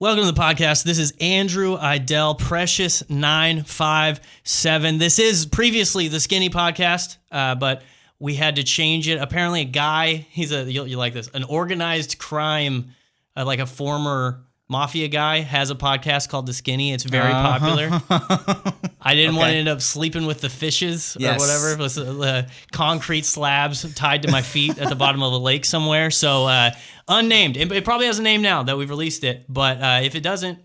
Welcome to the podcast. This is Andrew Idell, Precious 957. This is previously the Skinny Podcast, but we had to change it. Apparently, a guy, you like this, an organized crime, like a former mafia guy, has a podcast called The Skinny. It's very popular. I didn't want to end up sleeping with the fishes or whatever. It was concrete slabs tied to my feet at the bottom of a lake somewhere. So unnamed. It probably has a name now that we've released it. But if it doesn't,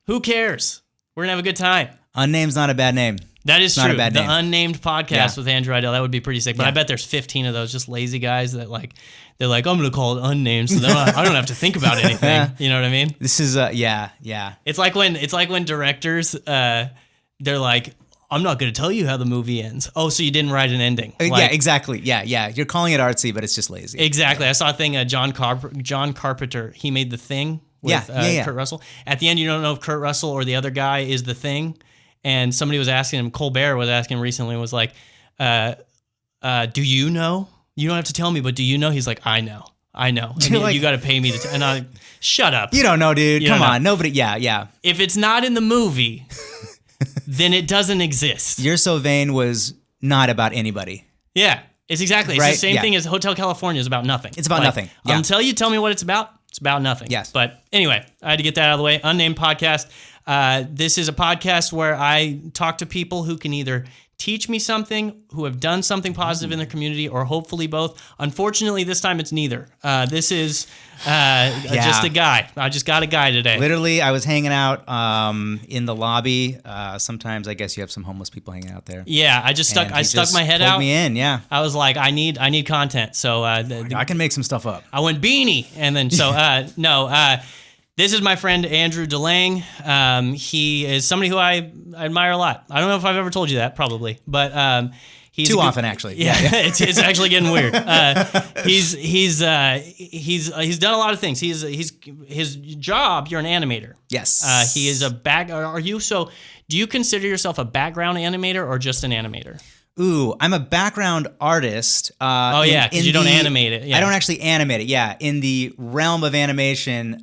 who cares? We're going to have a good time. Unname's not a bad name. That is true. The Unnamed Podcast with Andrew Idell. That would be pretty sick. But I bet there's 15 of those just lazy guys that they're like, I'm going to call it Unnamed, so I don't have to think about anything. You know what I mean? This is yeah. It's like when directors they're like, I'm not going to tell you how the movie ends. Oh, so you didn't write an ending? Yeah, exactly. Yeah. You're calling it artsy, but it's just lazy. Exactly. I saw a thing. John Carpenter. He made The Thing with Kurt Russell. At the end, you don't know if Kurt Russell or the other guy is The Thing. And somebody was asking him, Colbert was asking him recently, was like, do you know? You don't have to tell me, but do you know? He's like, I know. And you got to pay me to and I shut up. You don't know, dude. Come on. Nobody. Yeah. If it's not in the movie, then it doesn't exist. You're So Vain was not about anybody. Yeah. It's exactly. It's right? the same thing as Hotel California is about nothing. It's about nothing. Yeah. Until you tell me what it's about nothing. Yes. But anyway, I had to get that out of the way. Unnamed Podcast. This is a podcast where I talk to people who can either teach me something, who have done something positive in their community, or hopefully both. Unfortunately, this time it's neither. This is just a guy. I just got a guy today. Literally, I was hanging out in the lobby. Sometimes I guess you have some homeless people hanging out there. Yeah, I stuck my head out. Pulled me in, yeah. I was like, I need content. So I can make some stuff up. I went beanie, and then this is my friend Andrew Delange. He is somebody who I admire a lot. I don't know if I've ever told you that, probably, but he's too often actually. Yeah. It's actually getting weird. He's done a lot of things. He's his job. You're an animator. Yes. He is Are you? So, do you consider yourself a background animator or just an animator? Ooh, I'm a background artist. Because you don't animate it. Yeah. I don't actually animate it. Yeah, in the realm of animation,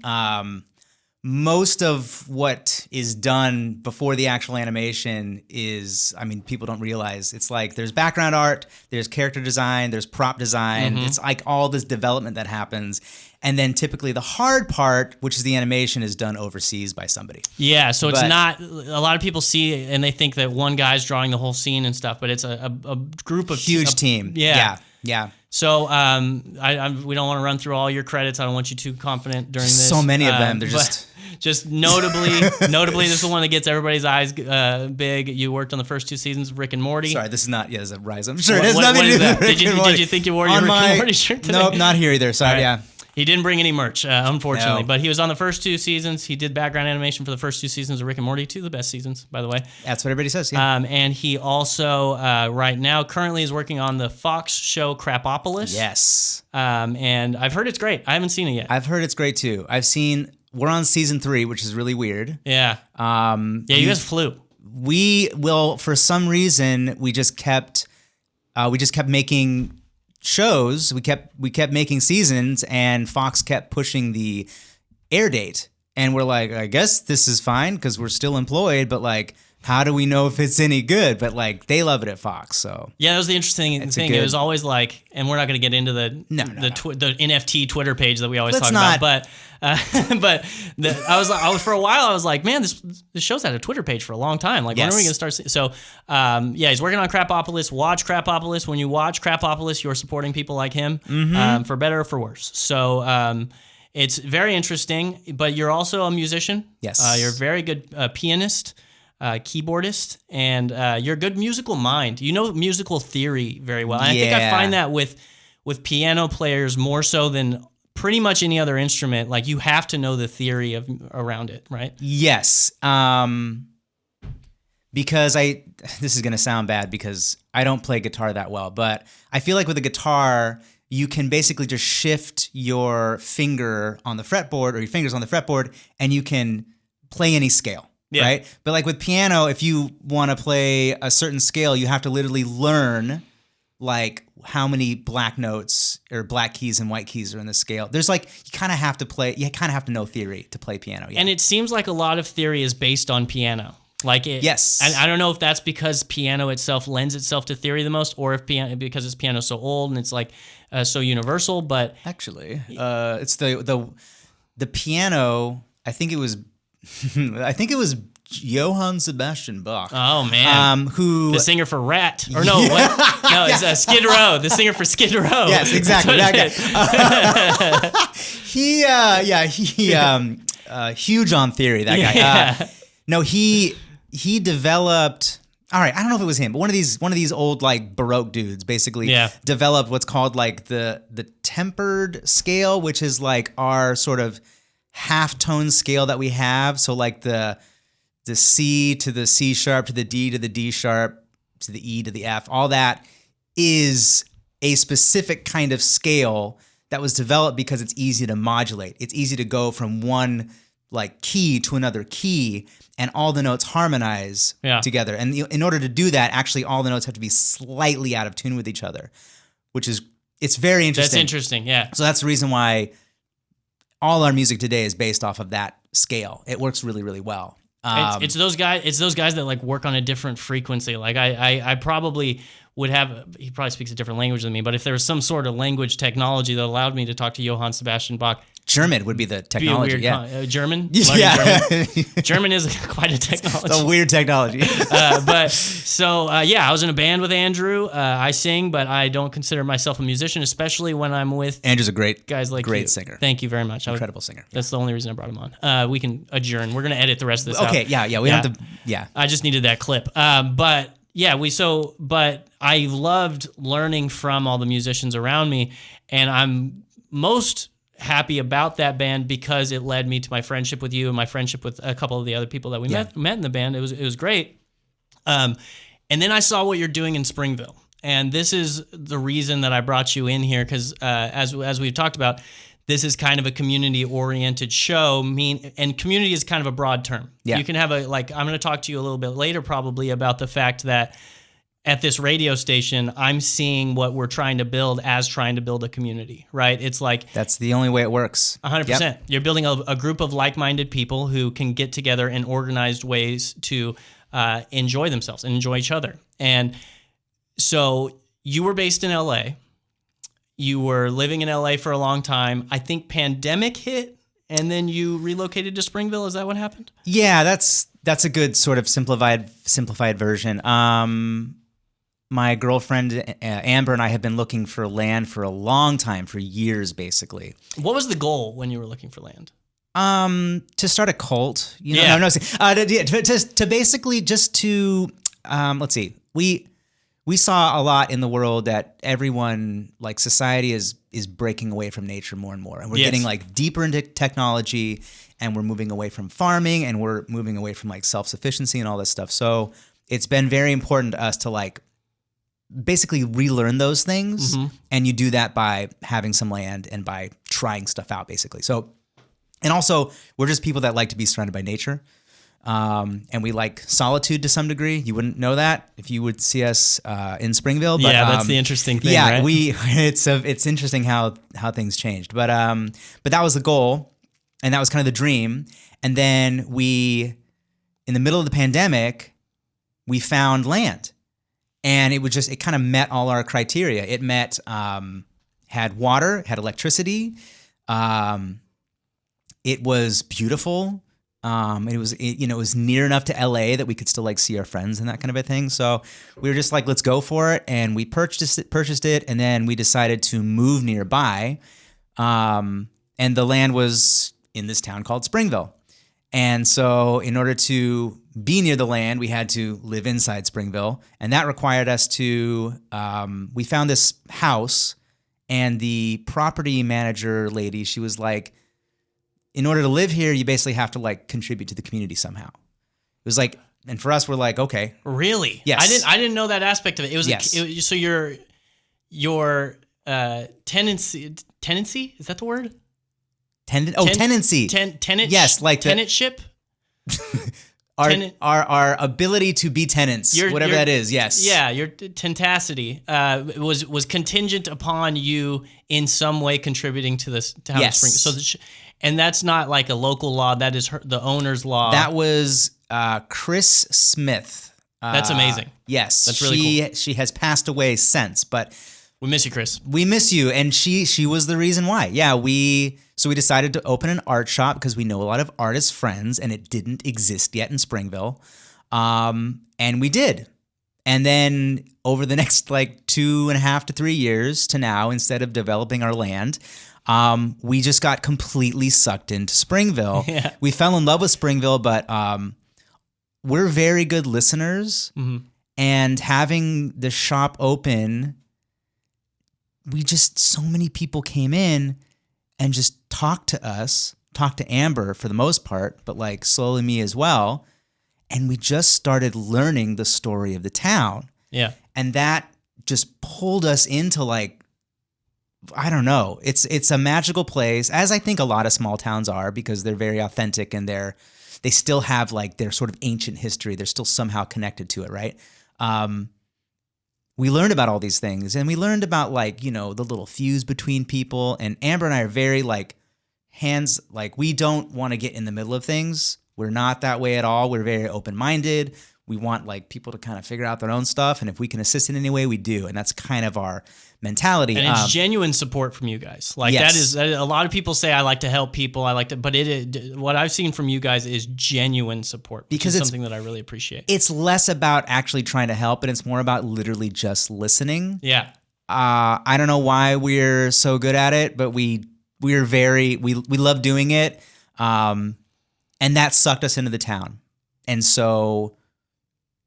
most of what is done before the actual animation is, people don't realize, it's like there's background art, there's character design, there's prop design. Mm-hmm. It's like all this development that happens. And then typically the hard part, which is the animation, is done overseas by somebody. Yeah, so it's not, a lot of people see it and they think that one guy's drawing the whole scene and stuff, but it's a group of... Huge team. Yeah. So we don't want to run through all your credits. I don't want you too confident during this. So many of them. They're just notably, this is the one that gets everybody's eyes big. You worked on the first 2 seasons of Rick and Morty. Sorry, this is not, it's a rise. I'm sure it has nothing to do with Rick and Morty. Did you think you wore your Rick and Morty shirt today? Nope, not here either. Sorry, yeah. He didn't bring any merch, unfortunately, but he was on the first 2 seasons. He did background animation for the first 2 seasons of Rick and Morty, 2 of the best seasons, by the way. That's what everybody says, yeah. And he also, right now, currently is working on the Fox show Crapopolis. Yes. And I've heard it's great. I haven't seen it yet. I've heard it's great, too. We're on season 3, which is really weird. Yeah. You guys flew. For some reason, we just kept making shows. We kept making seasons, and Fox kept pushing the air date, and we're like, I guess this is fine because we're still employed, but like, how do we know if it's any good? But like, they love it at Fox, so yeah, that was the interesting thing. It was always like, and we're not going to get into the NFT Twitter page that we always talk about, but I was for a while I was like, man, this show's had a Twitter page for a long time. Like, when are we going to start? So, he's working on Crapopolis. Watch Crapopolis. When you watch Crapopolis, you're supporting people like him, for better or for worse. So, it's very interesting. But you're also a musician. Yes, you're a very good pianist. Keyboardist, and you're a good musical mind. You know musical theory very well. And I think I find that with piano players more so than pretty much any other instrument. Like, you have to know the theory around it, right? Yes. Because this is going to sound bad because I don't play guitar that well, but I feel like with a guitar, you can basically just shift your finger on the fretboard or your fingers on the fretboard, and you can play any scale. Yeah. Right? But like with piano, if you want to play a certain scale, you have to literally learn like how many black notes or black keys and white keys are in the scale. There's like, you kind of have to know theory to play piano. Yeah. And it seems like a lot of theory is based on piano. Like it, yes. And I don't know if that's because piano itself lends itself to theory the most, or if because it's piano so old and it's like so universal. But actually, it's the piano. I think it was Johann Sebastian Bach. Oh man, who the singer for Rat? Or no, what? No, it's Skid Row. The singer for Skid Row. Yes, exactly. That guy. Huge on theory. That guy. Yeah. No, he developed. All right, I don't know if it was him, but one of these old like Baroque dudes basically developed what's called like the tempered scale, which is like our sort of half-tone scale that we have. So like the C to the C sharp to the D to the D sharp to the E to the F, all that is a specific kind of scale that was developed because it's easy to modulate. It's easy to go from one like key to another key, and all the notes harmonize together. And in order to do that, actually all the notes have to be slightly out of tune with each other, it's very interesting. That's interesting, yeah. So that's the reason why all our music today is based off of that scale. It works really, really well. It's those guys that like work on a different frequency. Like I probably would have, he probably speaks a different language than me, but if there was some sort of language technology that allowed me to talk to Johann Sebastian Bach, German would be the technology. German? Yeah. German is quite a technology. It's a weird technology. I was in a band with Andrew. I sing, but I don't consider myself a musician, especially when I'm with Andrew's a great great singer. Thank you very much. Incredible singer. That's the only reason I brought him on. We can adjourn. We're going to edit the rest of this out. Okay, yeah. We have to, yeah. I just needed that clip. But I loved learning from all the musicians around me, and I'm most happy about that band because it led me to my friendship with you and my friendship with a couple of the other people that we met in the band. It was great. And then I saw what you're doing in Springville, and this is the reason that I brought you in here, because as we've talked about, this is kind of a community-oriented show. And community is kind of a broad term. Yeah. You can have I'm going to talk to you a little bit later probably about the fact that at this radio station, I'm seeing what we're trying to build as trying to build a community, right? It's like... That's the only way it works. 100%. Yep. You're building a group of like-minded people who can get together in organized ways to enjoy themselves and enjoy each other. And so you were based in LA. You were living in LA for a long time. I think pandemic hit, and then you relocated to Springville. Is that what happened? Yeah, that's a good sort of simplified version. My girlfriend Amber and I have been looking for land for a long time, for years, basically. What was the goal when you were looking for land? To start a cult. To basically just to let's see. We saw a lot in the world that everyone, like society is breaking away from nature more and more, and we're getting like deeper into technology, and we're moving away from farming, and we're moving away from like self-sufficiency and all this stuff. So it's been very important to us to like basically relearn those things. Mm-hmm. And you do that by having some land and by trying stuff out, basically. So, and also we're just people that like to be surrounded by nature. And we like solitude to some degree. You wouldn't know that if you would see us in Springville. But, that's the interesting thing. Yeah, right? It's interesting how things changed. But that was the goal, and that was kind of the dream. And then in the middle of the pandemic, we found land, and it kind of met all our criteria. It had water, had electricity. It was beautiful. It was near enough to LA that we could still like see our friends and that kind of a thing. So we were just like, let's go for it. And we purchased it. And then we decided to move nearby. And the land was in this town called Springville. And so in order to be near the land, we had to live inside Springville. And that required us to, we found this house, and the property manager lady, she was like, in order to live here, you basically have to like contribute to the community somehow. It was like, and for us, we're like, okay. Really? Yes. I didn't know that aspect of it. It was so your tenancy, is that the word? Tenancy. Tenant. Yes, like tenantship. our ability to be tenants, whatever that is. Yes. Yeah, your tenacity was contingent upon you in some way contributing to this town of Spring. So, and that's not like a local law. That is the owner's law. That was Chris Smith. That's amazing. Yes, that's really cool. She has passed away since, but we miss you, Chris. We miss you, and she was the reason why. Yeah, we decided to open an art shop because we know a lot of artist friends, and it didn't exist yet in Springville, and we did. And then over the next like 2.5 to 3 years to now, instead of developing our land, we just got completely sucked into Springville. Yeah. We fell in love with Springville, but we're very good listeners, and having the shop open, so many people came in and just talked to us, talked to Amber for the most part, but like slowly me as well. And we just started learning the story of the town. Yeah. And that just pulled us into like, I don't know. It's a magical place, as I think a lot of small towns are, because they're very authentic and they still have like their sort of ancient history. They're still somehow connected to it, right? We learned about all these things, and we learned about like, the little fuse between people. And Amber and I are very like we don't want to get in the middle of things. We're not that way at all. We're very open-minded. We want like people to kind of figure out their own stuff. And if we can assist in any way, we do. And that's kind of our mentality. And it's genuine support from you guys. Like yes. that is a lot of people say, I like to help people. But what I've seen from you guys is genuine support, because it's something that I really appreciate. It's less about actually trying to help, and it's more about literally just listening. Yeah. I don't know why we're so good at it, but we love doing it. And that sucked us into the town. And so,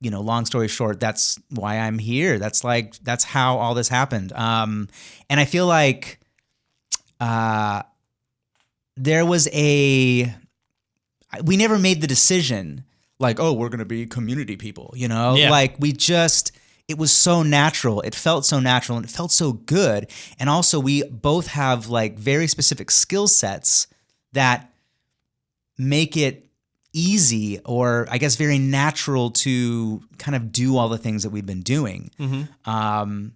long story short, that's why I'm here. That's how all this happened. And I feel like we never made the decision like, oh, we're going to be community people, Yeah. Like it was so natural. It felt so natural, and it felt so good. And also we both have like very specific skill sets that make it easy, or I guess very natural, to kind of do all the things that we've been doing. Well,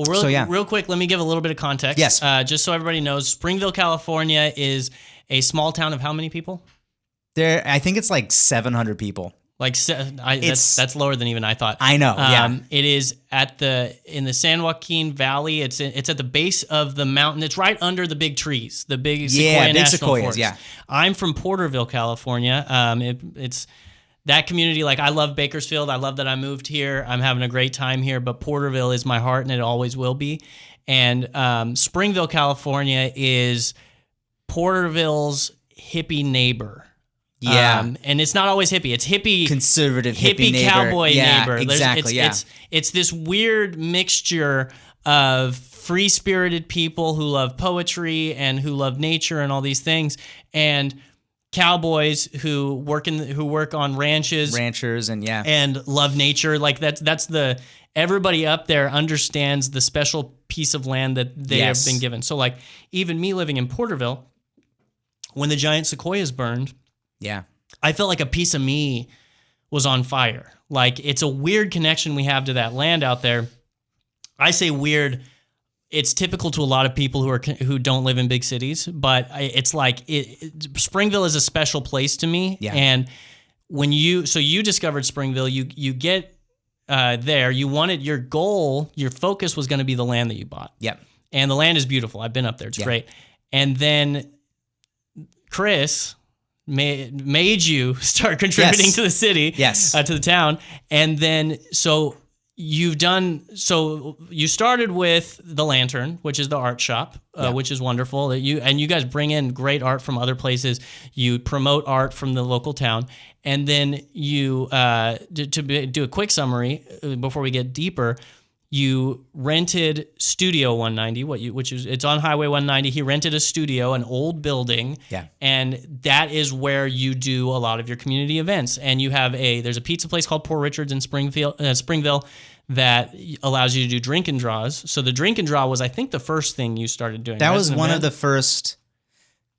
real quick, let me give a little bit of context. Yes. Just so everybody knows, Springville, California is a small town of how many people? I think it's like 700 people. Like that's lower than even I thought. I know. Yeah. It is in the San Joaquin Valley. It's at the base of the mountain. It's right under the big trees, the big Sequoia National Forest. Yeah. I'm from Porterville, California. It's that community. Like, I love Bakersfield. I love that I moved here. I'm having a great time here. But Porterville is my heart, and it always will be. And Springville, California is Porterville's hippie neighbor. Yeah. And it's not always hippie. It's hippie, conservative hippie neighbor. Cowboy neighbor. Exactly. It's this weird mixture of free-spirited people who love poetry and who love nature and all these things, and cowboys who work on ranchers and love nature. Like that's everybody up there understands the special piece of land that they have been given. So like, even me living in Porterville, when the giant sequoias burned, I felt like a piece of me was on fire. Like, it's a weird connection we have to that land out there. I say weird. It's typical to a lot of people who don't live in big cities, but it's like Springville is a special place to me. Yeah. And when you discovered Springville, you get there. You wanted your goal, your focus was going to be the land that you bought. Yep. And the land is beautiful. I've been up there. It's great. And then Chris made you start contributing to the city, to the town. And then, you started with the Lantern, which is the art shop, which is wonderful. You guys bring in great art from other places. You promote art from the local town. And then do a quick summary before we get deeper, you rented Studio 190, it's on Highway 190. He rented a studio, an old building, and that is where you do a lot of your community events. And you have there's a pizza place called Poor Richard's in Springville that allows you to do drink and draws. So the drink and draw was, I think, the first thing you started doing. That was one of the first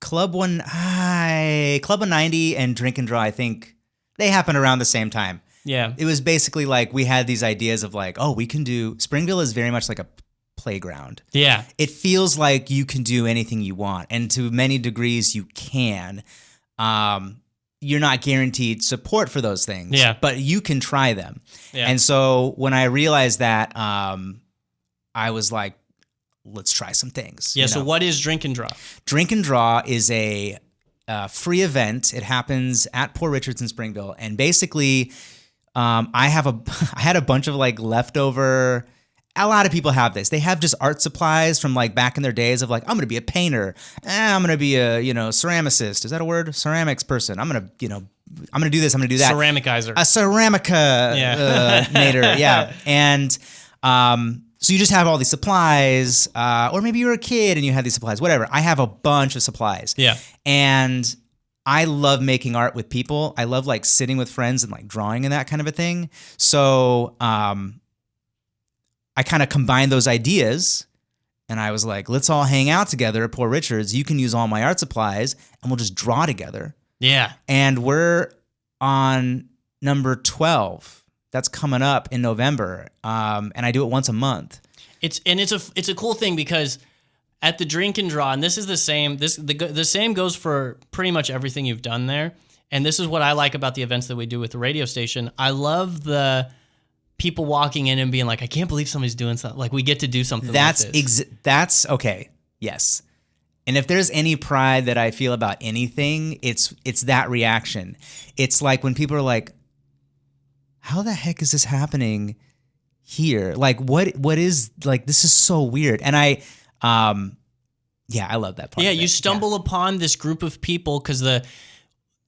Club 190 and drink and draw. I think they happen around the same time. Yeah. It was basically like we had these ideas of like, oh, we can do, Springville is very much like a playground. Yeah. It feels like you can do anything you want. And to many degrees you can. You're not guaranteed support for those things, but you can try them. Yeah. And so when I realized that, I was like, let's try some things. Yeah. So what is Drink and Draw? Drink and Draw is a free event. It happens at Poor Richards in Springville. And basically, I had a bunch of like leftover. A lot of people have this. They have just art supplies from like back in their days of like, I'm going to be a painter. I'm going to be a, ceramicist. Is that a word? Ceramics person. I'm going to do this. I'm going to do that. Ceramicizer. A ceramica nader. Yeah. And so you just have all these supplies, or maybe you're a kid and you have these supplies, whatever. I have a bunch of supplies. Yeah. And I love making art with people. I love like sitting with friends and like drawing and that kind of a thing. So, I kind of combined those ideas and I was like, let's all hang out together at Poor Richards. You can use all my art supplies and we'll just draw together. Yeah. And we're on number 12. That's coming up in November. And I do it once a month. It's a cool thing because at the Drink and Draw, and this is the same, the same goes for pretty much everything you've done there. And this is what I like about the events that we do with the radio station. I love the people walking in and being like, I can't believe somebody's doing something. Like we get to do something like this. That's okay. Yes. And if there's any pride that I feel about anything, it's that reaction. It's like when people are like, how the heck is this happening here? Like what is like, this is so weird. And I love that part. Yeah. You stumble upon this group of people because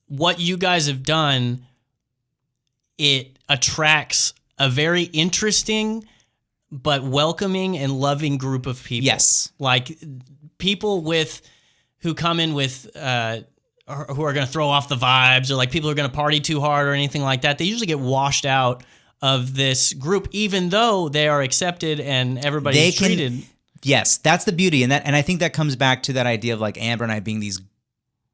what you guys have done, it attracts a very interesting but welcoming and loving group of people. Yes. Like people who come in with who are going to throw off the vibes, or like people who are going to party too hard or anything like that. They usually get washed out of this group, even though they are accepted and everybody's treated. Yes, that's the beauty. And I think that comes back to that idea of like Amber and I being these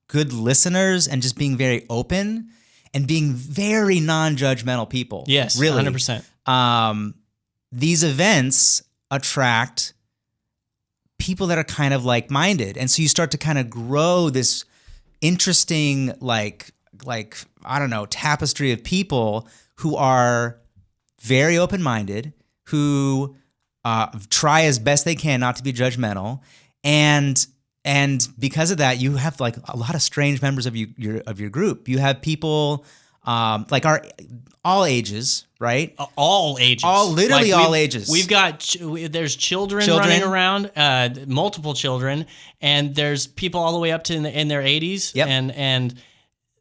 good listeners and just being very open and being very non-judgmental people. Yes, really. 100%. These events attract people that are kind of like-minded. And so you start to kind of grow this interesting, like I don't know, tapestry of people who are very open-minded, who try as best they can not to be judgmental. And because of that, you have like a lot of strange members of your group. You have people like all ages, right? All ages. Literally all ages. We've got there's children running around, multiple children, and there's people all the way up to in their 80s. Yep. And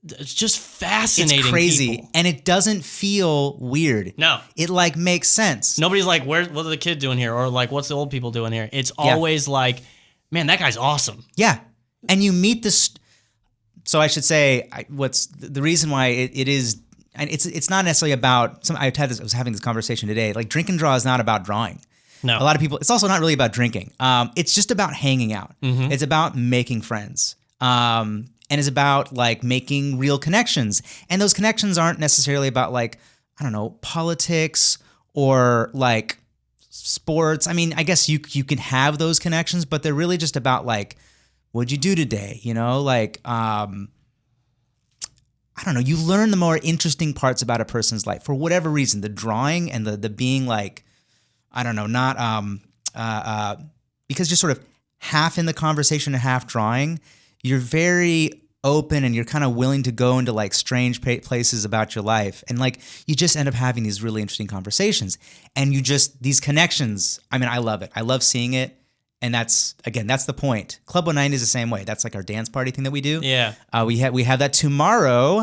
it's just fascinating. It's crazy, people. And it doesn't feel weird. No, it like makes sense. Nobody's like, what are the kids doing here, or like, what's the old people doing here? It's always like, man, that guy's awesome. Yeah. And you meet this. So I should say, what's the reason why it is, and it's not necessarily about, I was having this conversation today, like Drink and Draw is not about drawing. No. A lot of people, it's also not really about drinking. It's just about hanging out. Mm-hmm. It's about making friends. And it's about like making real connections. And those connections aren't necessarily about like, I don't know, politics or like sports. I mean, I guess you can have those connections, but they're really just about like, what'd you do today? You know, like, I don't know, you learn the more interesting parts about a person's life for whatever reason, the drawing and the being like, I don't know, not, because you're sort of half in the conversation and half drawing, you're very open and you're kind of willing to go into like strange places about your life. And like, you just end up having these really interesting conversations and these connections. I mean, I love it. I love seeing it. And that's the point. Club 190 is the same way. That's like our dance party thing that we do. Yeah. We have that tomorrow.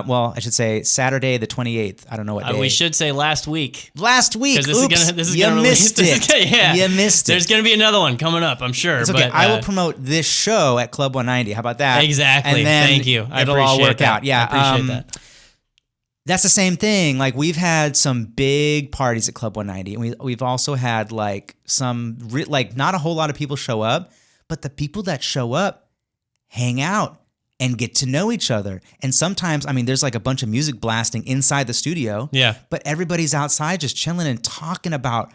Well, I should say Saturday the 28th. I don't know what day. We should say last week. Last week. Because this is you gonna missed release, it. Yeah. You missed it. There's going to be another one coming up, I'm sure. It's okay. But, I will promote this show at Club 190. How about that? Exactly. And then Thank you. I it'll appreciate all work that. out. Yeah. I appreciate that. That's the same thing. Like we've had some big parties at Club 190, and we've also had like some like not a whole lot of people show up, but the people that show up hang out and get to know each other. And sometimes, I mean, there's like a bunch of music blasting inside the studio. Yeah. But everybody's outside just chilling and talking about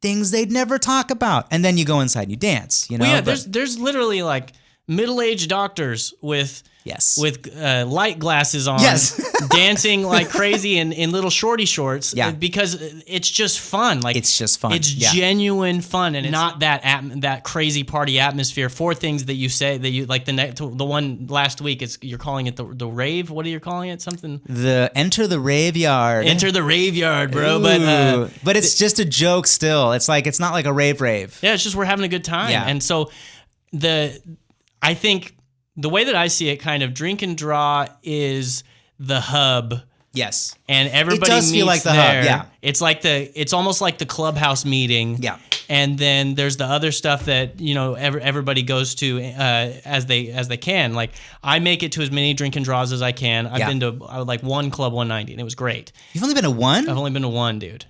things they'd never talk about. And then you go inside and you dance, you know? Well, yeah, there's literally like middle-aged doctors with light glasses on, dancing like crazy in little shorty shorts, because it's just fun. Like it's just fun. It's genuine fun, and it's not that crazy party atmosphere. For things that you say that you like the one last week, you're calling it the rave. What are you calling it? Something. The enter the rave yard. Enter the rave yard, bro. Ooh, but it's just a joke still. It's like it's not like a rave. Yeah, it's just we're having a good time, and so I think. The way that I see it, kind of drink and draw is the hub. Yes. And everybody does meets feel like the there. hub, yeah. It's almost like the clubhouse meeting. Yeah. And then there's the other stuff that, everybody goes to as they can. Like I make it to as many drink and draws as I can. I've been to like one Club 190 and it was great. You've only been to one? I've only been to one, dude.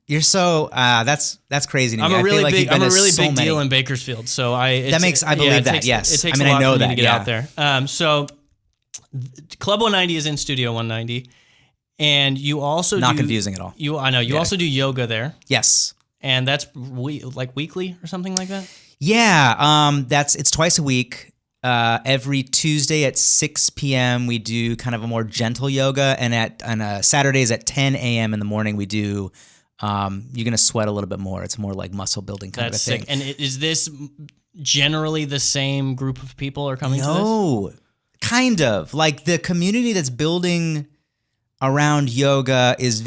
You're so that's crazy to me. I'm a really big so deal in Bakersfield, so I believe that. Yes, it takes I a lot know for me that, to get out there. So Club 190 is in Studio 190, and you also not confusing at all. You also do yoga there. Yes, and that's like weekly or something like that. Yeah, it's twice a week. Every Tuesday at 6 p.m. we do kind of a more gentle yoga, and on Saturdays at 10 a.m. in the morning we do. You're going to sweat a little bit more. It's more like muscle building kind of a thing. Sick. And is this generally the same group of people are coming to this? No, kind of. Like the community that's building around yoga is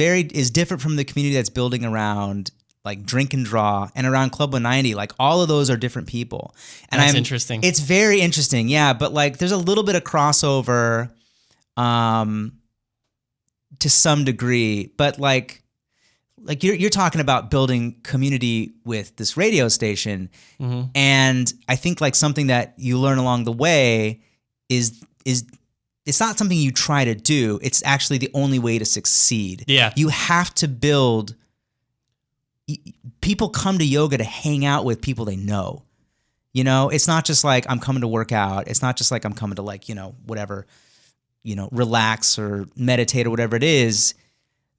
different from the community that's building around like drink and draw and around Club 190. Like all of those are different people. And that's interesting. It's very interesting. Yeah. But like there's a little bit of crossover, to some degree, but like you're talking about building community with this radio station, and I think like something that you learn along the way is it's not something you try to do. It's actually the only way to succeed. Yeah, you have to build. People come to yoga to hang out with people they know. You know, it's not just like I'm coming to work out. It's not just like I'm coming to like whatever, relax or meditate or whatever it is.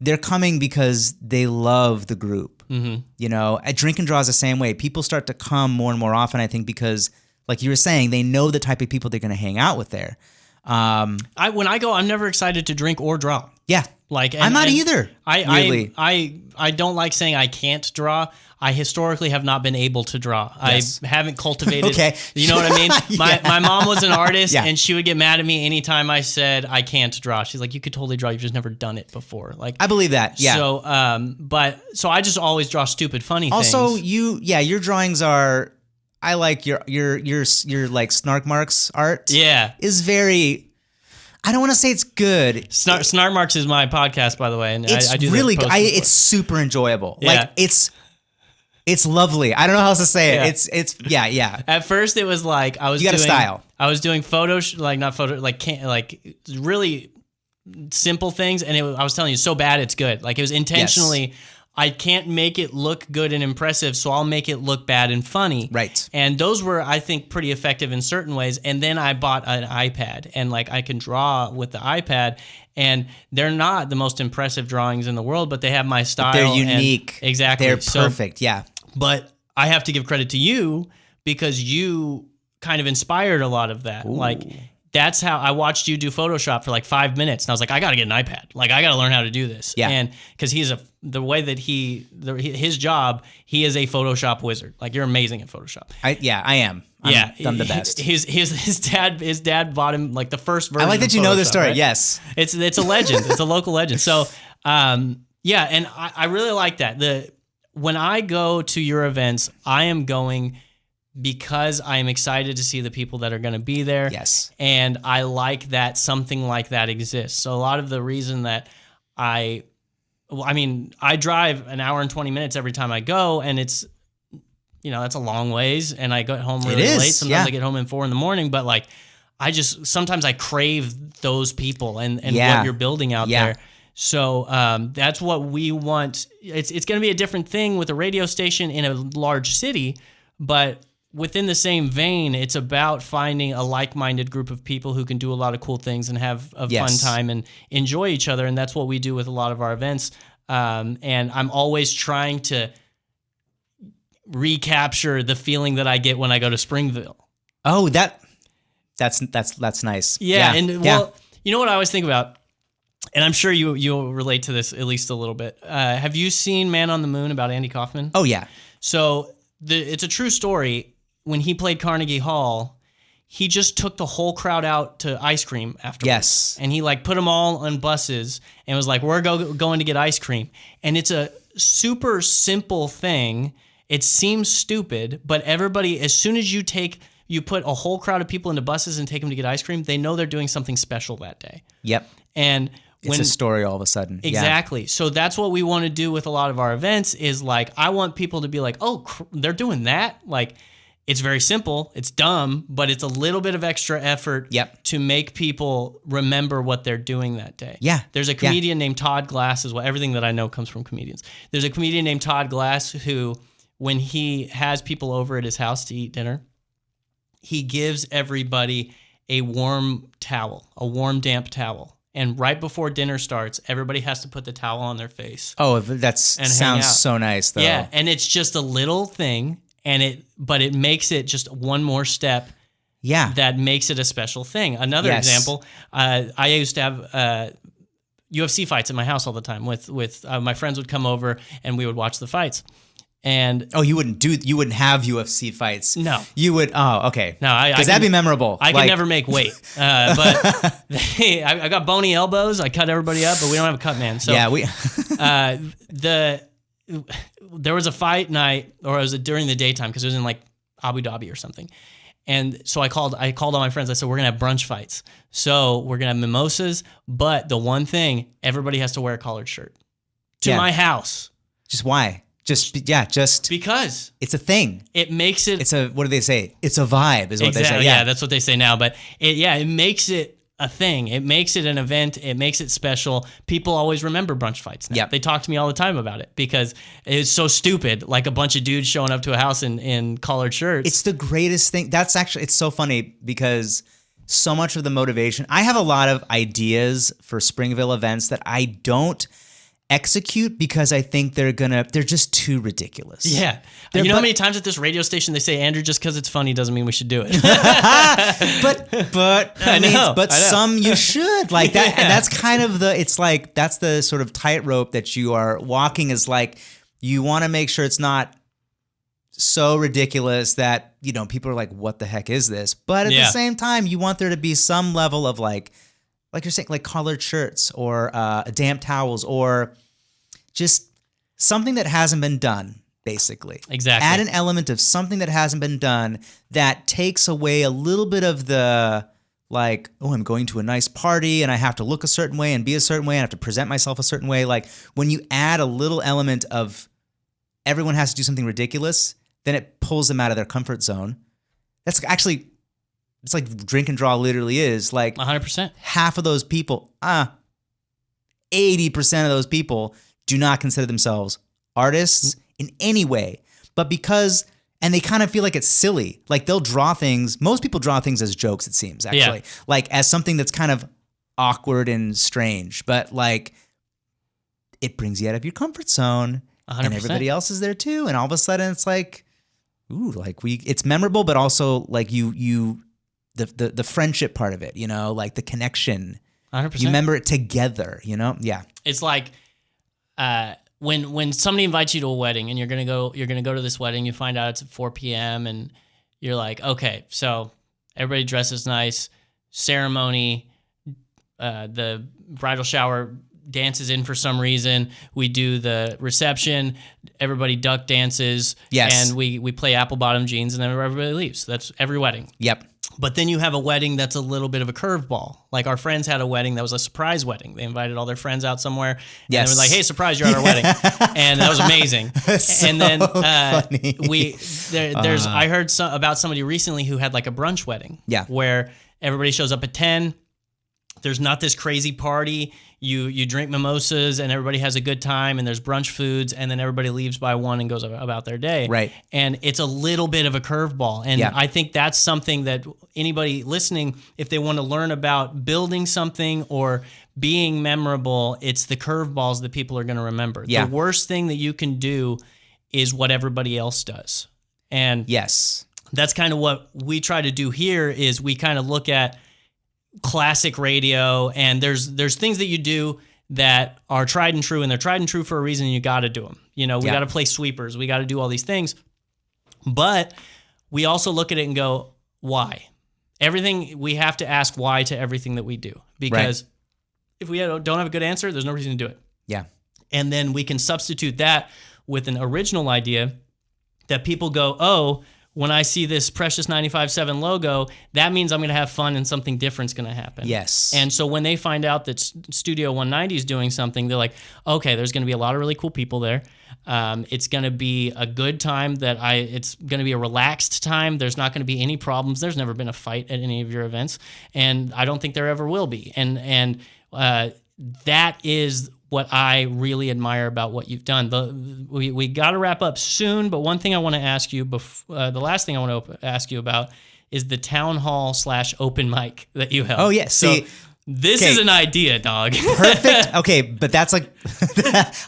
They're coming because they love the group. At Drink and Draw is the same way. People start to come more and more often, I think, because like you were saying, they know the type of people they're going to hang out with there. When I go, I'm never excited to drink or draw. Yeah. I'm not either. I don't like saying I can't draw. I historically have not been able to draw. Yes. I haven't cultivated. Okay. You know what I mean? Yeah. My mom was an artist, Yeah. and she would get mad at me anytime I said I can't draw. She's like, "You could totally draw. You've just never done it before." Like I believe that. Yeah. So I just always draw stupid, funny also, things. your drawings are. I like your like snark marks art. Yeah. Is very. I don't want to say it's good. Snark Marks is my podcast, by the way, and it's I do really good. post It's super enjoyable. Yeah. Like it's lovely. I don't know how else to say it. Yeah. It's yeah. At first, it was like I was. You got a style. I was doing really simple things, and I was telling you, so bad it's good. Like it was intentionally. Yes. I can't make it look good and impressive, so I'll make it look bad and funny. Right. And those were, I think, pretty effective in certain ways. And then I bought an iPad, and like I can draw with the iPad, and they're not the most impressive drawings in the world, but they have my style. But they're unique. Exactly. They're perfect. Yeah. But I have to give credit to you because you kind of inspired a lot of that. Ooh. Like that's how I watched you do Photoshop for like 5 minutes, and I was like, I got to get an iPad. Like I got to learn how to do this. Yeah. And because the way that his job, he is a Photoshop wizard. Like you're amazing at Photoshop. I am. I'm the best. His dad bought him like the first version. I like that you know this story. Right? Yes. It's a legend. It's a local legend. So yeah, and I really like that. When I go to your events, I am going because I am excited to see the people that are going to be there. Yes. And I like that something like that exists. So a lot of the reason that I drive an hour and 20 minutes every time I go, and it's, that's a long ways, and I get home really late. Sometimes I get home at 4 a.m, but like, sometimes I crave those people and what you're building out there. So that's what we want. It's going to be a different thing with a radio station in a large city, but within the same vein, it's about finding a like-minded group of people who can do a lot of cool things and have a fun time and enjoy each other. And that's what we do with a lot of our events. And I'm always trying to recapture the feeling that I get when I go to Springville. Oh, that's nice. Yeah. Well, you know what I always think about, and I'm sure you'll relate to this at least a little bit. Have you seen Man on the Moon about Andy Kaufman? Oh yeah. So it's a true story. When he played Carnegie Hall, he just took the whole crowd out to ice cream afterwards. Yes. And he like put them all on buses and was like, we're going to get ice cream. And it's a super simple thing. It seems stupid, but everybody, as soon as you put a whole crowd of people into buses and take them to get ice cream, they know they're doing something special that day. Yep. And it's a story all of a sudden. Exactly. Yeah. So that's what we want to do with a lot of our events is like, I want people to be like, oh, they're doing that? Like, it's very simple. It's dumb, but it's a little bit of extra effort to make people remember what they're doing that day. Yeah. There's a comedian named Todd Glass as well. Everything that I know comes from comedians. There's a comedian named Todd Glass who, when he has people over at his house to eat dinner, he gives everybody a warm towel, a warm, damp towel. And right before dinner starts, everybody has to put the towel on their face. Oh, that sounds so nice, though. Yeah, and it's just a little thing. But it makes it just one more step. Yeah, that makes it a special thing. Another example, I used to have UFC fights at my house all the time. With my friends would come over and we would watch the fights. And you wouldn't have UFC fights. No, you would. Oh, okay. No, because that'd be memorable. I could never make weight, but I got bony elbows. I cut everybody up, but we don't have a cut man. So yeah, there was a fight night, or it was during the daytime because it was in like Abu Dhabi or something. And so I called all my friends. I said, we're going to have brunch fights. So we're going to have mimosas. But the one thing, everybody has to wear a collared shirt to my house. Just why? Just because it's a thing. It makes it. What do they say? It's a vibe is what they say. Yeah, that's what they say now. But it makes it a thing. It makes it an event. It makes it special. People always remember brunch fights now. Yep. They talk to me all the time about it because it's so stupid. Like a bunch of dudes showing up to a house in collared shirts. It's the greatest thing. It's so funny because so much of the motivation, I have a lot of ideas for Springville events that I don't execute because I think they're just too ridiculous. Yeah. You know how many times at this radio station they say, Andrew, just because it's funny doesn't mean we should do it. but some you should like that. Yeah. And that's kind of that's the sort of tightrope that you are walking is like, you want to make sure it's not so ridiculous that, people are like, what the heck is this? But at the same time, you want there to be some level of like you're saying, like collared shirts or damp towels or just something that hasn't been done, basically. Exactly. Add an element of something that hasn't been done that takes away a little bit of the, like, oh, I'm going to a nice party and I have to look a certain way and be a certain way and I have to present myself a certain way. Like, when you add a little element of everyone has to do something ridiculous, then it pulls them out of their comfort zone. That's actually... It's like drink and draw literally is. Like 100%. Half of those people, 80% of those people do not consider themselves artists in any way. But and they kind of feel like it's silly. Like they'll draw things. Most people draw things as jokes, it seems, actually. Yeah. Like as something that's kind of awkward and strange. But like it brings you out of your comfort zone. 100%. And everybody else is there too. And all of a sudden it's like, ooh, like it's memorable, but also like the friendship part of it, like the connection. 100%. You remember it together, Yeah. It's like when somebody invites you to a wedding and you're gonna go to this wedding, you find out it's at 4 p.m. and you're like, okay, so everybody dresses nice, ceremony, the bridal shower dances in for some reason. We do the reception, everybody duck dances, and we play apple bottom jeans, and then everybody leaves. That's every wedding. Yep. But then you have a wedding that's a little bit of a curveball. Like our friends had a wedding that was a surprise wedding. They invited all their friends out somewhere. And they were like, hey, surprise, you're at our wedding. And that was amazing. And then funny. I heard about somebody recently who had like a brunch wedding. Yeah. Where everybody shows up at 10. there's not this crazy party. You drink mimosas and everybody has a good time and there's brunch foods and then everybody leaves by 1 and goes about their day. Right. And it's a little bit of a curveball. And I think that's something that anybody listening, if they want to learn about building something or being memorable, it's the curveballs that people are going to remember. Yeah. The worst thing that you can do is what everybody else does. And yes, that's kind of what we try to do here is we kind of look at classic radio, and there's things that you do that are tried and true, and they're tried and true for a reason, and you got to do them. We got to play sweepers. We got to do all these things. But we also look at it and go, why? Everything, we have to ask why to everything that we do. Because if we don't have a good answer, there's no reason to do it. Yeah. And then we can substitute that with an original idea that people go, oh, when I see this Precious 95.7 logo, that means I'm going to have fun and something different's going to happen. Yes. And so when they find out that Studio 190 is doing something, they're like, okay, there's going to be a lot of really cool people there. It's going to be a good time it's going to be a relaxed time. There's not going to be any problems. There's never been a fight at any of your events. And I don't think there ever will be. And that is what I really admire about what you've done. We got to wrap up soon, but one thing I want to ask you, the last thing I want to ask you about is the town hall / open mic that you held. Oh, yes. So this is an idea, dog. Perfect. Okay, but that's like,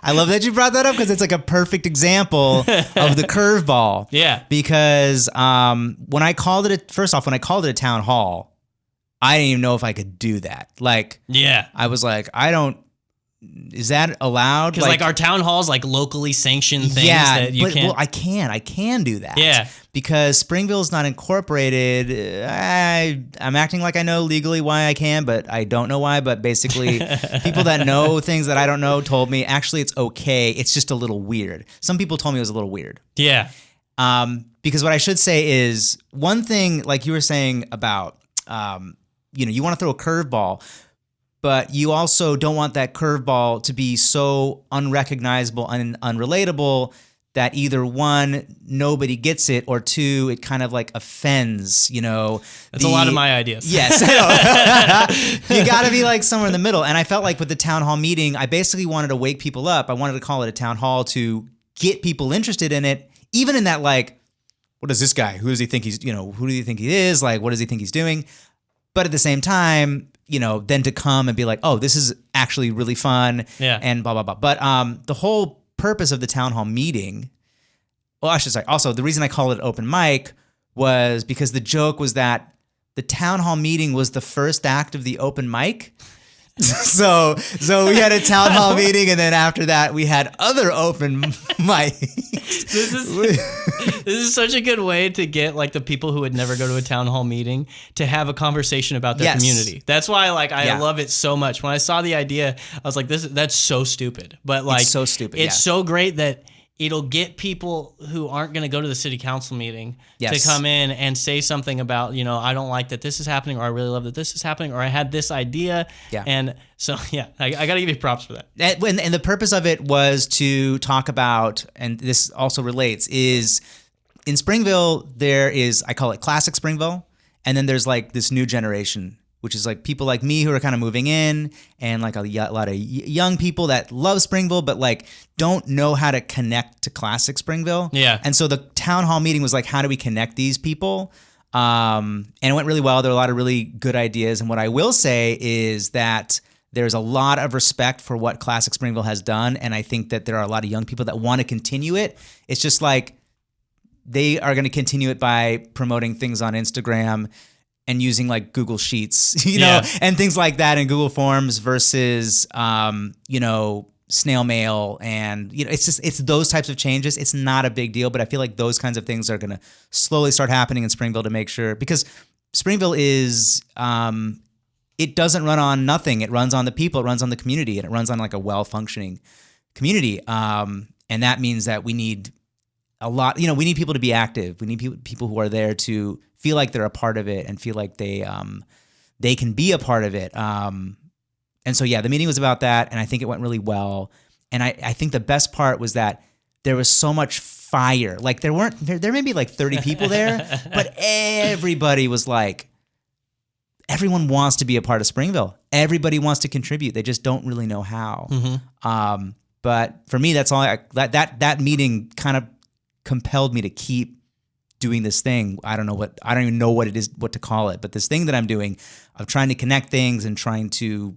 I love that you brought that up because it's like a perfect example of the curveball. Yeah. Because when I called it a town hall, I didn't even know if I could do that. Like, yeah, I was like, is that allowed? Because like our town halls, like locally sanctioned things that you can't. Well, I can do that. Yeah. Because Springville's not incorporated. I'm acting like I know legally why I can, but I don't know why. But basically, people that know things that I don't know told me, actually, it's okay. It's just a little weird. Some people told me it was a little weird. Yeah. Because what I should say is one thing, like you were saying about, you want to throw a curveball, but you also don't want that curveball to be so unrecognizable and unrelatable that either one, nobody gets it, or two, it kind of like offends, That's a lot of my ideas. Yes. You got to be like somewhere in the middle. And I felt like with the town hall meeting, I basically wanted to wake people up. I wanted to call it a town hall to get people interested in it, even in that, like, what is this guy? Who does he think he's, who do you think he is? Like, what does he think he's doing? But at the same time, then to come and be like, oh, this is actually really fun, and blah, blah, blah. But the whole purpose of the town hall meeting, well, I should say, also, the reason I call it open mic was because the joke was that the town hall meeting was the first act of the open mic. So we had a town hall meeting, and then after that, we had other open mics. This is such a good way to get like the people who would never go to a town hall meeting to have a conversation about their community. That's why I love it so much. When I saw the idea, I was like, that's so stupid. But like, it's so stupid. It's so great that it'll get people who aren't going to go to the city council meeting to come in and say something about, I don't like that this is happening, or I really love that this is happening, or I had this idea. Yeah. And so, I got to give you props for that. And the purpose of it was to talk about, and this also relates, is in Springville, there is, I call it classic Springville, and then there's like this new generation, which is like people like me who are kind of moving in, and like a lot of young people that love Springville, but like don't know how to connect to classic Springville. Yeah. And so the town hall meeting was like, how do we connect these people? And it went really well. There were a lot of really good ideas. And what I will say is that there's a lot of respect for what classic Springville has done. And I think that there are a lot of young people that want to continue it. It's just like they are going to continue it by promoting things on Instagram and using like Google Sheets, and things like that in Google Forms versus, snail mail. And, it's those types of changes. It's not a big deal, but I feel like those kinds of things are going to slowly start happening in Springville to make sure, because Springville is, it doesn't run on nothing. It runs on the people, it runs on the community, and it runs on like a well-functioning community. And that means that we need a lot, we need people to be active. We need people who are there to feel like they're a part of it and feel like they can be a part of it. And so, the meeting was about that, and I think it went really well. And I think the best part was that there was so much fire. Like there may be like 30 people there, but everybody was like, everyone wants to be a part of Springville. Everybody wants to contribute. They just don't really know how. But for me, that's all. That meeting kind of compelled me to keep doing this thing. I don't even know what it is, what to call it. But this thing that I'm doing of trying to connect things and trying to,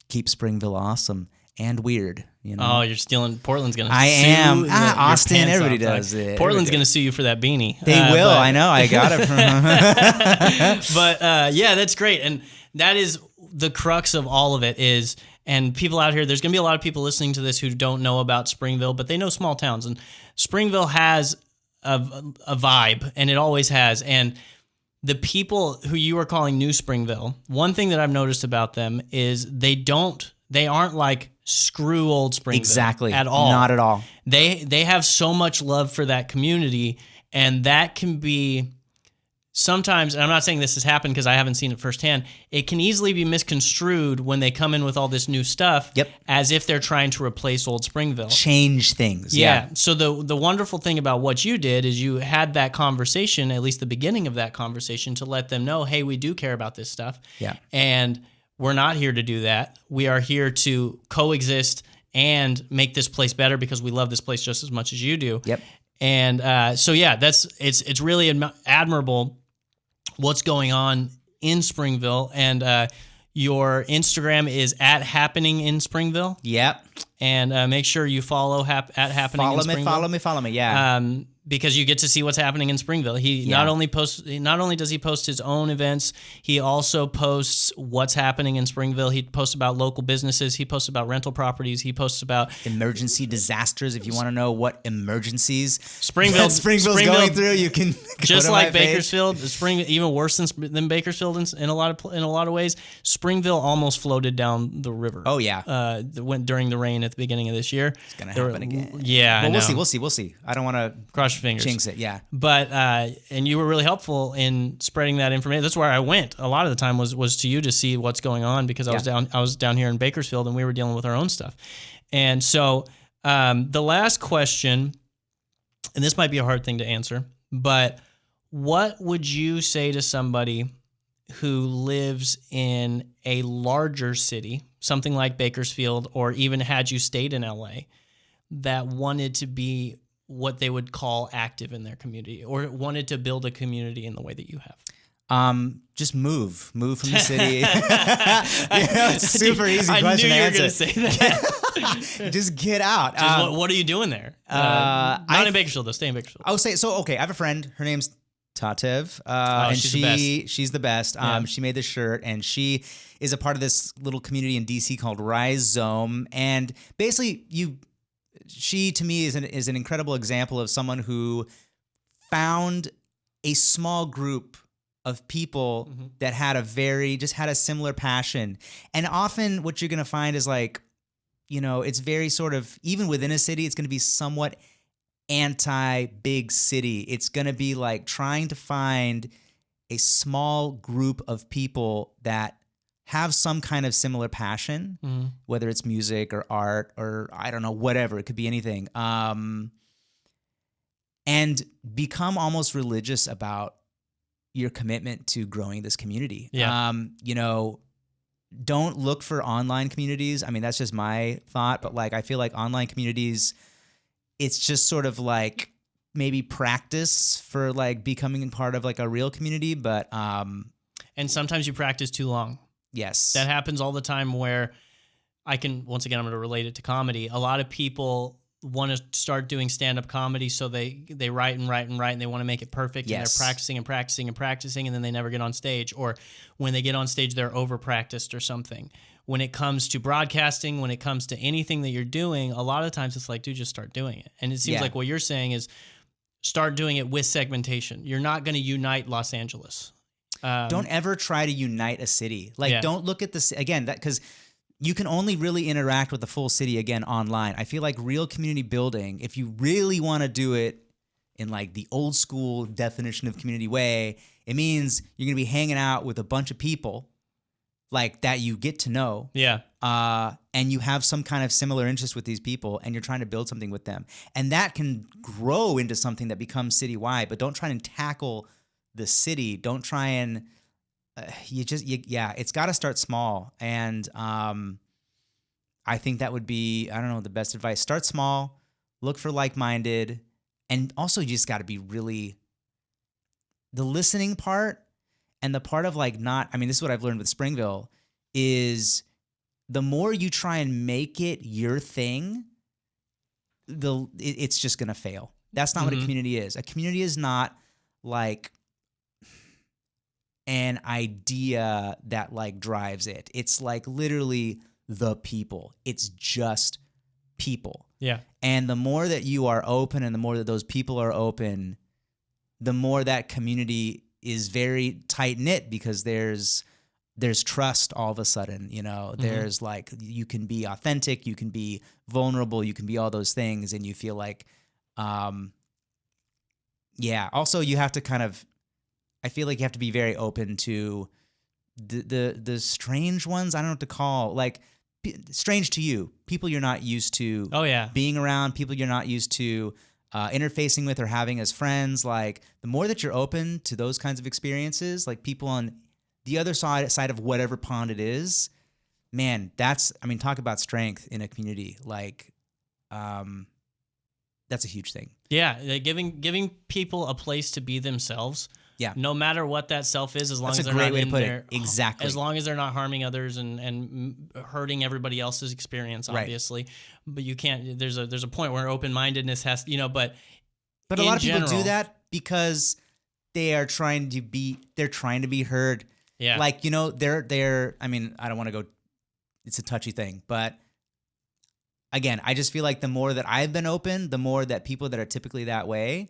keep Springville awesome and weird. Oh, you're stealing. Portland's gonna. I sue am. your Austin. pants Everybody off. does it. Portland's gonna sue you for that beanie. They will. I know. I got it from. But yeah, that's great, and that is the crux of all of it. Is and people out here, there's gonna be a lot of people listening to this who don't know about Springville, but they know small towns, and Springville has a vibe, and it always has, and the people who you are calling New Springville, one thing that I've noticed about them is they aren't like screw old Springville. Exactly. At all. Not at all. They have so much love for that community, and that can be sometimes, and I'm not saying this has happened because I haven't seen it firsthand, it can easily be misconstrued when they come in with all this new stuff as if they're trying to replace old Springville. Change things. Yeah. So the wonderful thing about what you did is you had that conversation, at least the beginning of that conversation, to let them know, hey, we do care about this stuff. Yeah. And we're not here to do that. We are here to coexist and make this place better because we love this place just as much as you do. Yep. And so yeah, it's really admirable what's going on in Springville, and your Instagram is at Happening in Springville. Yep. And make sure you follow at Happening in Springville. Follow me. Yeah. Because you get to see what's happening in Springville. He not only does he post his own events, he also posts what's happening in Springville. He posts about local businesses. He posts about rental properties. He posts about emergency disasters. If you want to know what emergencies Springville's going through, you can just like Bakersfield. Even worse than Bakersfield in a lot of ways. Springville almost floated down the river. Oh yeah, went during the rain at the beginning of this year. It's gonna happen again. Yeah, well, we'll see. I don't want to cross your fingers. Jinx it, yeah. But and you were really helpful in spreading that information. That's where I went. A lot of the time was to you to see what's going on because I was down here in Bakersfield and we were dealing with our own stuff. And so the last question, and this might be a hard thing to answer, but what would you say to somebody who lives in a larger city, something like Bakersfield, or even had you stayed in LA, that wanted to be what they would call active in their community or wanted to build a community in the way that you have? Just move from the city. It's a super easy question to answer. I knew you were going to say that. Just get out. What are you doing there? Not in Bakersfield, though. Stay in Bakersfield. I would say, I have a friend. Her name's Tatev, and she's the best. She made this shirt, and she is a part of this little community in DC called Rhizome. And basically, she to me is an incredible example of someone who found a small group of people that had a similar passion. And often what you're going to find is it's very sort of, even within a city, it's going to be somewhat anti-big city. It's going to be like trying to find a small group of people that have some kind of similar passion, whether it's music or art or I don't know, whatever. It could be anything. And become almost religious about your commitment to growing this community. Yeah. Don't look for online communities. I mean, that's just my thought, but I feel like online communities, it's just sort of like maybe practice for becoming part of a real community, but and sometimes you practice too long. Yes. That happens all the time where I'm going to relate it to comedy. A lot of people want to start doing stand-up comedy, so they write and they want to make it perfect, and they're practicing, and then they never get on stage. Or when they get on stage, they're over-practiced or something. When it comes to broadcasting, when it comes to anything that you're doing, a lot of times it's like, dude, just start doing it. And it seems like what you're saying is start doing it with segmentation. You're not going to unite Los Angeles. Don't ever try to unite a city. Don't look at this again, because you can only really interact with the full city again online. I feel like real community building, if you really want to do it in the old school definition of community way, it means you're going to be hanging out with a bunch of people that you get to know. Yeah. And you have some kind of similar interest with these people, and you're trying to build something with them. And that can grow into something that becomes citywide, but don't try and tackle the city. Don't try and yeah, it's got to start small. And I think that would be, I don't know, the best advice. Start small, look for like-minded, and also you just got to be really, the listening part and the part of like not, I mean, this is what I've learned with Springville is the more you try and make it your thing, it's just going to fail. That's not what a community is. A community is not like an idea that like drives it. It's like literally the people. It's just people. Yeah. And the more that you are open and the more that those people are open, the more that community is very tight knit because there's trust all of a sudden, you know, there's like, you can be authentic, you can be vulnerable, you can be all those things. And you feel like, yeah, also you have to kind of, I feel like you have to be very open to the strange ones. I don't know what to call, like strange to you, people you're not used to being around, people you're not used to interfacing with or having as friends. Like the more that you're open to those kinds of experiences, like people on the other side of whatever pond it is, man, that's, I mean, talk about strength in a community. Like, that's a huge thing. Yeah. Giving people a place to be themselves. Yeah. No matter what that self is, as long That's as a they're great not way to in put there, it. Exactly. as long as they're not harming others and hurting everybody else's experience, obviously. Right. But you can't, there's a point where open-mindedness has, you know, but a lot of people do that because they're trying to be heard. Yeah. Like, you know, they're, I mean, I don't want to go, it's a touchy thing, but again, I just feel like the more that I've been open, the more that people that are typically that way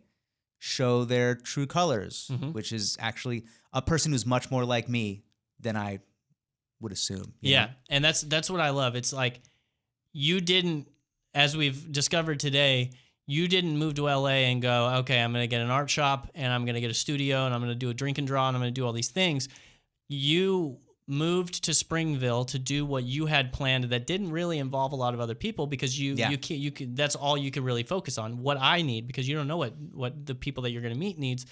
show their true colors, which is actually a person who's much more like me than I would assume. Yeah. Know? And that's what I love. It's like you didn't, as we've discovered today, you didn't move to LA and go, okay, I'm going to get an art shop and I'm going to get a studio and I'm going to do a drink and draw and I'm going to do all these things. You moved to Springville to do what you had planned that didn't really involve a lot of other people because you can, that's all you can really focus on, what I need, because you don't know what the people that you're going to meet needs.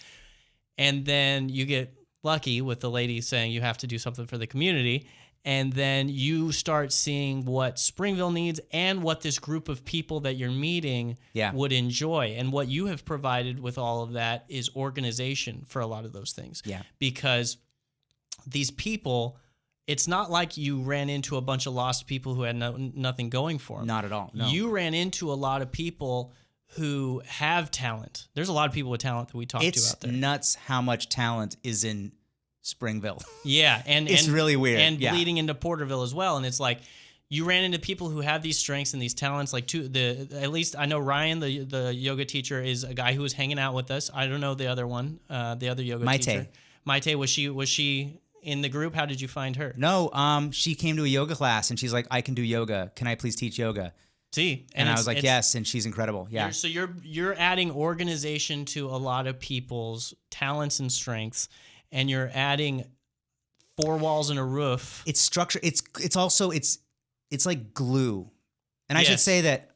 And then you get lucky with the lady saying you have to do something for the community. And then you start seeing what Springville needs and what this group of people that you're meeting would enjoy. And what you have provided with all of that is organization for a lot of those things. Yeah. Because these people, it's not like you ran into a bunch of lost people who had nothing going for them. Not at all. No. You ran into a lot of people who have talent. There's a lot of people with talent that we talk to out there. It's nuts how much talent is in Springville. Yeah. And it's really weird. And bleeding into Porterville as well. And it's like, you ran into people who have these strengths and these talents. Like at least I know Ryan, the yoga teacher, is a guy who was hanging out with us. I don't know the other one, the other yoga teacher. Maite, was she in the group? How did you find her? No, she came to a yoga class and she's like, I can do yoga. Can I please teach yoga? See, and I was like, yes, and she's incredible. Yeah. So you're adding organization to a lot of people's talents and strengths, and you're adding four walls and a roof. It's structure. It's also it's like glue. And I should say that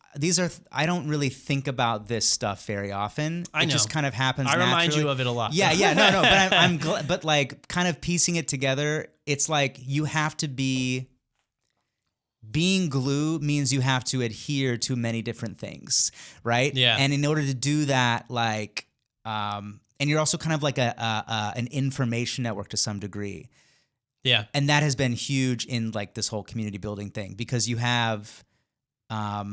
I don't really think about this stuff very often. I know. It just kind of happens. I naturally. remind you of it a lot. Yeah, no, but I'm glad. But like, kind of piecing it together, it's like you have to be. Being glue means you have to adhere to many different things, right? Yeah. And in order to do that, like, and you're also kind of like an information network to some degree. Yeah. And that has been huge in like this whole community building thing because you have, I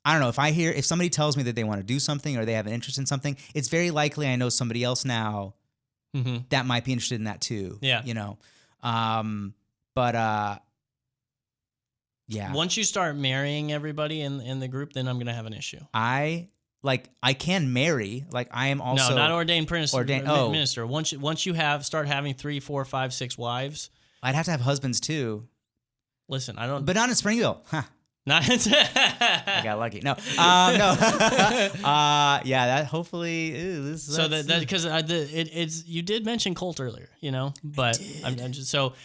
don't know, if somebody tells me that they want to do something or they have an interest in something, it's very likely I know somebody else now that might be interested in that too. Yeah. You know, yeah. Once you start marrying everybody in the group, then I'm going to have an issue. I can marry. Like I am also not ordained minister. Minister. Once you start having 3, 4, 5, 6 wives. I'd have to have husbands too. Listen, I don't. But not in Springville. Huh. Not. I got lucky. No. No. Yeah. That hopefully. So that because it's you did mention Colt earlier, you know, but I'm just so.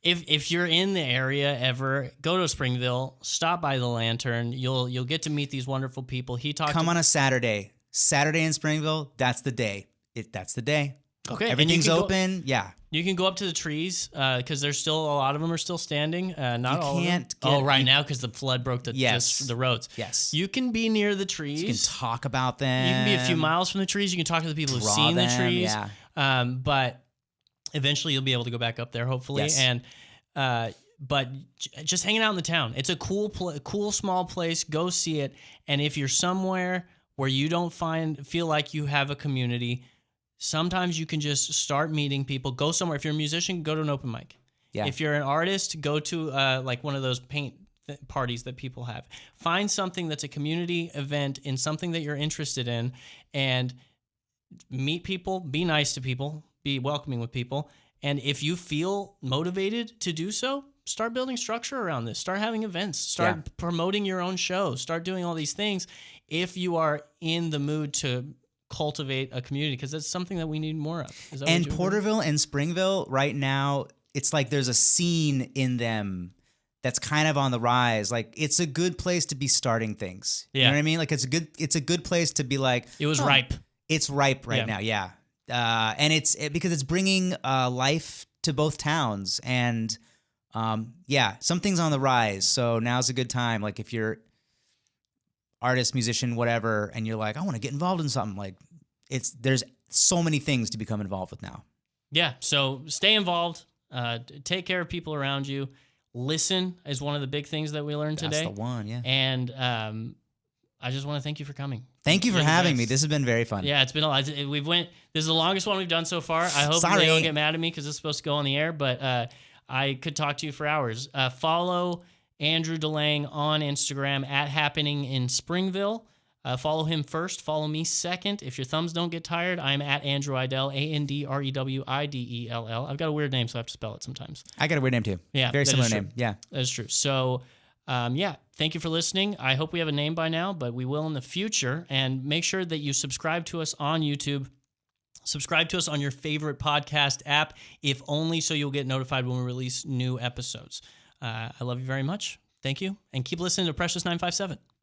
If you're in the area ever, go to Springville, stop by the Lantern. You'll get to meet these wonderful people. Come on a Saturday. Saturday in Springville, that's the day. That's the day. Okay. and you Everything's can go- open. Yeah. You can go up to the trees because there's still a lot of them are still standing. Not all can't of them. get- Right now because the flood broke Yes. the roads. Yes. You can be near the trees. You can talk about them. You can be a few miles from the trees. You can talk to the people who've Draw seen the them, trees. yeah. But eventually you'll be able to go back up there, hopefully. Yes. And but just hanging out in the town. It's a cool small place. Go see it. And if you're somewhere where you don't feel like you have a community, sometimes you can just start meeting people. Go somewhere. If you're a musician, go to an open mic. Yeah. If you're an artist, go to like one of those paint parties that people have. Find something that's a community event in something that you're interested in, and meet people. Be nice to people. Be welcoming with people. And if you feel motivated to do so, start building structure around this. Start having events. Start promoting your own show. Start doing all these things if you are in the mood to cultivate a community, because that's something that we need more of. Is that And what you agree? Porterville and Springville right now, it's like there's a scene in them that's kind of on the rise. Like it's a good place to be starting things. You know what I mean? Like it's a good place to be like, It was ripe. It's ripe right now. Yeah. And because it's bringing life to both towns, and something's on the rise. So now's a good time. Like if you're artist, musician, whatever, and you're like, I want to get involved in something, like there's so many things to become involved with now. Yeah. So stay involved. Take care of people around you. Listen is one of the big things that we learned today. That's the one. Yeah. And I just want to thank you for coming. Thank you for having me. Yes. This has been very fun. Yeah, it's been a lot. This is the longest one we've done so far. I hope Sorry. they don't get mad at me because it's supposed to go on the air, but I could talk to you for hours. Follow Andrew Delange on Instagram at Happening in Springville. Follow him first. Follow me second. If your thumbs don't get tired, I'm at Andrew Idell, ANDREWIDELL. I've got a weird name, so I have to spell it sometimes. I got a weird name too. Yeah, Very that similar is true. name. Yeah. That is true. So, thank you for listening. I hope we have a name by now, but we will in the future. And make sure that you subscribe to us on YouTube. Subscribe to us on your favorite podcast app, if only so you'll get notified when we release new episodes. I love you very much. Thank you. And keep listening to Precious 957.